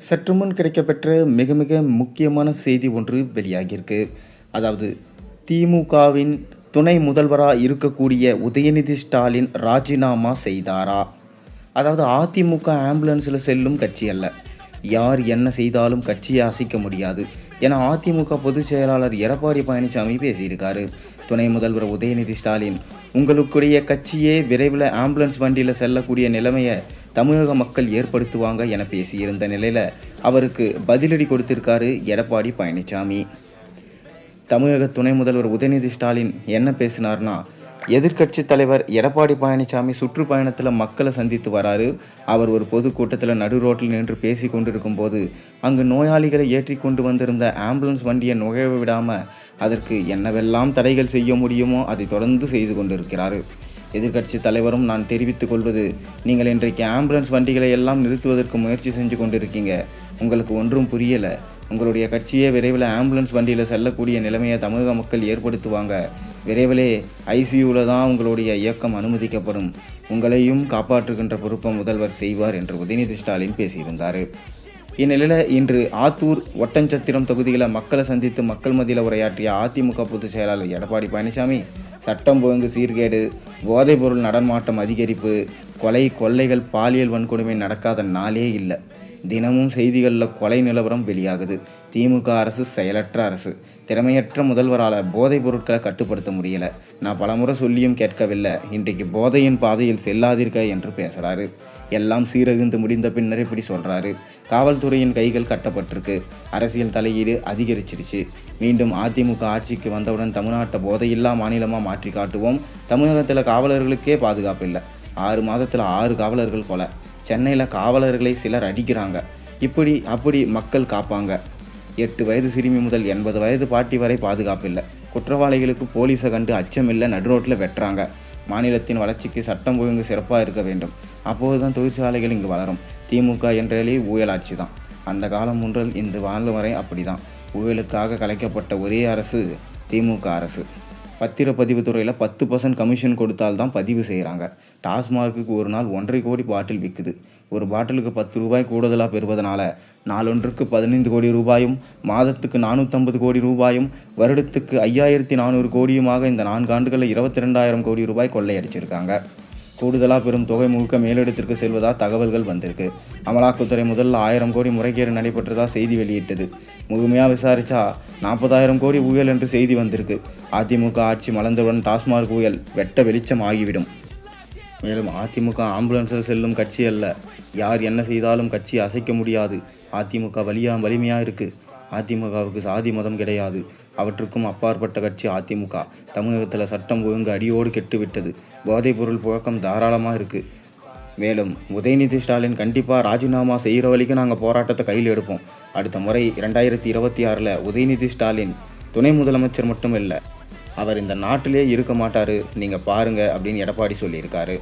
சற்று முன் கிடைக்கப்பெற்ற மிக மிக முக்கியமான செய்தி ஒன்று வெளியாகியிருக்கு. அதாவது திமுகவின் துணை முதல்வராக இருக்கக்கூடிய உதயநிதி ஸ்டாலின் ராஜினாமா செய்தாரா? அதாவது அதிமுக ஆம்புலன்ஸில் செல்லும் கட்சி அல்ல. யார் என்ன செய்தாலும் கட்சியை அசைக்க முடியாது என அதிமுக பொதுச் செயலாளர் எடப்பாடி பழனிசாமி பேசியிருக்காரு. துணை முதல்வர் உதயநிதி ஸ்டாலின், உங்களுடைய கட்சியே விரைவில் ஆம்புலன்ஸ் வண்டியில் செல்லக்கூடிய நிலைமையை தமிழக மக்கள் ஏற்படுத்துவாங்க என பேசியிருந்த நிலையில் அவருக்கு பதிலடி கொடுத்திருக்காரு எடப்பாடி பழனிசாமி. தமிழக துணை முதல்வர் உதயநிதி ஸ்டாலின் என்ன பேசினார்னா, எதிர்க்கட்சி தலைவர் எடப்பாடி பழனிசாமி சுற்றுப்பயணத்தில் மக்களை சந்தித்து வராரு. அவர் ஒரு பொதுக்கூட்டத்தில் நடு ரோட்டில் நின்று பேசி கொண்டிருக்கும் போது அங்கு நோயாளிகளை ஏற்றி கொண்டு வந்திருந்த ஆம்புலன்ஸ் வண்டியை நுழைய விடாமல் அதற்கு என்னவெல்லாம் தடைகள் செய்ய முடியுமோ அதை தொடர்ந்து செய்து கொண்டிருக்கிறார். எதிர்க்கட்சி தலைவரும், நான் தெரிவித்துக் கொள்வது, நீங்கள் இன்றைக்கு ஆம்புலன்ஸ் வண்டிகளை எல்லாம் நிறுத்துவதற்கு முயற்சி செஞ்சு கொண்டிருக்கீங்க. உங்களுக்கு ஒன்றும் புரியலை. உங்களுடைய கட்சியே விரைவில் ஆம்புலன்ஸ் வண்டியில் செல்லக்கூடிய நிலைமையை தமிழக மக்கள் ஏற்படுத்துவாங்க. விரைவிலே ஐசியூவில் தான் உங்களுடைய இயக்கம் அனுமதிக்கப்படும். உங்களையும் காப்பாற்றுகின்ற பொறுப்பை முதல்வர் செய்வார் என்று உதயநிதி ஸ்டாலின் பேசியிருந்தார். இந்நிலையில் இன்று ஆத்தூர், ஒட்டன்சத்திரம் தொகுதிகளை மக்களை சந்தித்து மக்கள் மத்தியில் உரையாற்றிய அதிமுக பொதுச் செயலாளர் எடப்பாடி பழனிசாமி, சட்டம் ஒழுங்கு சீர்கேடு, போதைப்பொருள் நடமாட்டம் அதிகரிப்பு, கொலை, கொள்ளைகள், பாலியல் வன்கொடுமை நடக்காத நாளே இல்லை. தினமும் செய்திகளில் கொலை நிலவரம் வெளியாகுது. திமுக அரசு செயலற்ற அரசு. திறமையற்ற முதல்வரால் போதைப் பொருட்களை கட்டுப்படுத்த முடியலை. நான் பலமுறை சொல்லியும் கேட்கவில்லை. இன்றைக்கு போதையின் பாதையில் செல்லாதிருக்க என்று பேசுகிறாரு. எல்லாம் சீரழிந்து முடிந்த பின்னர் இப்படி சொல்கிறாரு. காவல்துறையின் கைகள் கட்டப்பட்டிருக்கு. அரசியல் தலையீடு அதிகரிச்சிருச்சு. மீண்டும் அதிமுக ஆட்சிக்கு வந்தவுடன் தமிழ்நாட்டை போதையில்லா மாநிலமாக மாற்றி காட்டுவோம். தமிழகத்தில் காவலர்களுக்கே பாதுகாப்பு இல்லை. 6 மாதத்தில் 6 காவலர்கள் கொலை. சென்னையில் காவலர்களை சிலர் அடிக்கிறாங்க. இப்படி அப்படி மக்கள் காப்பாங்க. 8 வயது சிறுமி முதல் 80 வயது பாட்டி வரை பாதுகாப்பு இல்லை. குற்றவாளிகளுக்கு போலீஸை கண்டு அச்சமில்லை. நடுரோட்டில் வெட்டுறாங்க. மாநிலத்தின் வளர்ச்சிக்கு சட்டம் ஒழுங்கு சிறப்பாக இருக்க வேண்டும். அப்போது தான் தொழிற்சாலைகள் இங்கு வளரும். திமுக என்றாலே ஊழலாட்சி தான். அந்த காலம் முதல் இந்த வாழ்வு வரை அப்படி தான். ஊழலுக்காக கலைக்கப்பட்ட ஒரே அரசு திமுக அரசு. பத்திரப்பதிவு துறையில் 10% கமிஷன் கொடுத்தால்தான் பதிவு செய்கிறாங்க. டாஸ்மார்க்கு ஒரு நாள் 1.5 கோடி பாட்டில் விற்குது. ஒரு பாட்டிலுக்கு 10 ரூபாய் கூடுதலாக பெறுவதனால நாளொன்றுக்கு 15 கோடி ரூபாயும், மாதத்துக்கு 450 கோடி ரூபாயும், வருடத்துக்கு 5400 கோடியுமாக இந்த 4 ஆண்டுகளில் 22,000 கோடி ரூபாய் கொள்ளையடிச்சிருக்காங்க. கூடுதலாக பெரும் தொகை முழுக்க மேலிடத்திற்கு செல்வதாக தகவல்கள் வந்திருக்கு. அமலாக்கத்துறை முதல்ல 1000 கோடி முறைகேடு நடைபெற்றதாக செய்தி வெளியிட்டது. முழுமையாக விசாரித்தா 40,000 கோடி ஊழல் என்று செய்தி வந்திருக்கு. அதிமுக ஆட்சி மலர்ந்தவுடன் டாஸ்மாக் ஊழல் வெட்ட வெளிச்சம் ஆகிவிடும். மேலும் அதிமுக ஆம்புலன்ஸில் செல்லும் கட்சி அல்ல. யார் என்ன செய்தாலும் கட்சி அசைக்க முடியாது. அதிமுக வலிமையாக இருக்குது. அதிமுகவுக்கு சாதி மதம் கிடையாது. அவற்றுக்கும் அப்பாற்பட்ட கட்சி அதிமுக. தமிழகத்தில் சட்டம் ஒழுங்கு அடியோடு கெட்டுவிட்டது. போதைப்பொருள் புழக்கம் தாராளமாக இருக்குது. மேலும் உதயநிதி ஸ்டாலின் கண்டிப்பாக ராஜினாமா செய்கிற வரைக்கும் நாங்கள் போராட்டத்தை கையில் எடுப்போம். அடுத்த முறை 2026 உதயநிதி ஸ்டாலின் துணை முதலமைச்சர் மட்டும் இல்லை, அவர் இந்த நாட்டிலே இருக்க மாட்டார், நீங்கள் பாருங்கள் அப்படின்னு எடப்பாடி சொல்லியிருக்காரு.